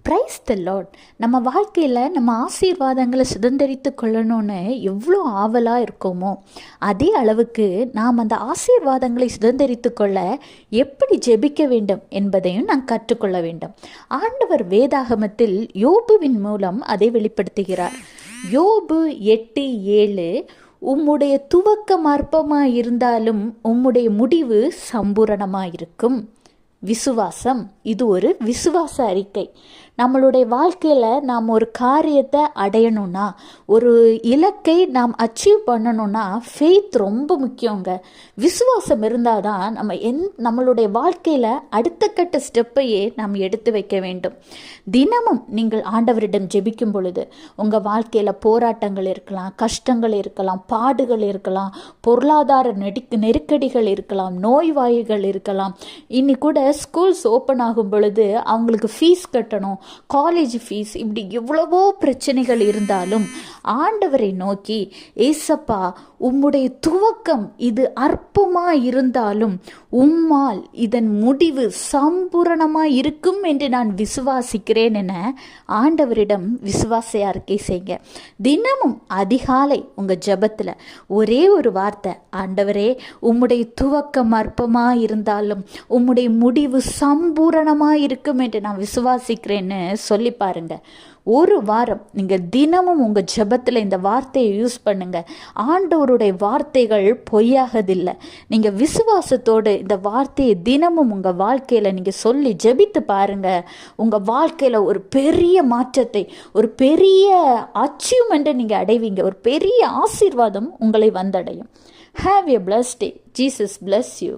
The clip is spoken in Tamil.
Praise the Lord. நம்ம வாழ்க்கையில் நம்ம ஆசீர்வாதங்களை சுதந்திரித்து கொள்ளணும்னு எவ்வளோ ஆவலாக இருக்கோமோ அதே அளவுக்கு நாம் அந்த ஆசீர்வாதங்களை சுதந்திரித்து கொள்ள எப்படி ஜெபிக்க வேண்டும் என்பதையும் நாம் கற்றுக்கொள்ள வேண்டும். ஆண்டவர் வேதாகமத்தில் யோபுவின் மூலம் அதை வெளிப்படுத்துகிறார். யோபு 8:7, உம்முடைய துவக்கம் அற்பமாய் இருந்தாலும் உம்முடைய முடிவு சம்பூரணமாயிருக்கும். விசுவாசம், இது ஒரு விசுவாச அறிக்கை. நம்மளுடைய வாழ்க்கையில் நாம் ஒரு காரியத்தை அடையணும்னா, ஒரு இலக்கை நாம் அச்சீவ் பண்ணணும்னா ஃபெய்த் ரொம்ப முக்கியங்க. விசுவாசம் இருந்தால் தான் நம்மளுடைய வாழ்க்கையில் அடுத்த கட்ட ஸ்டெப்பையே நாம் எடுத்து வைக்க வேண்டும். தினமும் நீங்கள் ஆண்டவரிடம் ஜெபிக்கும் பொழுது உங்கள் வாழ்க்கையில் போராட்டங்கள் இருக்கலாம், கஷ்டங்கள் இருக்கலாம், பாடுகள் இருக்கலாம், பொருளாதார நெருக்கடிகள் இருக்கலாம், நோய்வாய்கள் இருக்கலாம். இன்னி கூட ஸ்கூல்ஸ் ஓப்பன் ஆகும் பொழுது அவங்களுக்கு ஃபீஸ் கட்டணும், காலேஜ் ஃபீஸ், இப்படி எவ்வளவோ பிரச்சனைகள் இருந்தாலும் ஆண்டவரை நோக்கி, ஏசப்பா உம்முடைய துவக்கம் இது அற்பமாக இருந்தாலும் உம்மால் இதன் முடிவு சம்பூரணமாக இருக்கும் என்று நான் விசுவாசிக்கிறேன் என ஆண்டவரிடம் விசுவாச அறிக்கை செய்யுங்க. தினமும் அதிகாலை உங்கள் ஜெபத்தில் ஒரே ஒரு வார்த்தை, ஆண்டவரே உம்முடைய துவக்கம் அற்பமாக இருந்தாலும் உம்முடைய முடிவு சம்பூரணமாக இருக்கும் என்று நான் விசுவாசிக்கிறேன்னு சொல்லி பாருங்க. ஒரு வாரம் நீங்கள் தினமும் உங்கள் ஜெபத்தில் இந்த வார்த்தையை யூஸ் பண்ணுங்க. ஆண்டவருடைய வார்த்தைகள் பொய்யாகதில்லை. நீங்கள் விசுவாசத்தோடு இந்த வார்த்தையை தினமும் உங்கள் வாழ்க்கையில் நீங்கள் சொல்லி ஜெபித்து பாருங்க. உங்கள் வாழ்க்கையில் ஒரு பெரிய மாற்றத்தை, ஒரு பெரிய அச்சீவ்மெண்ட்டை நீங்கள் அடைவீங்க. ஒரு பெரிய ஆசீர்வாதம் உங்களை வந்தடையும். Have a blessed day. Jesus bless you.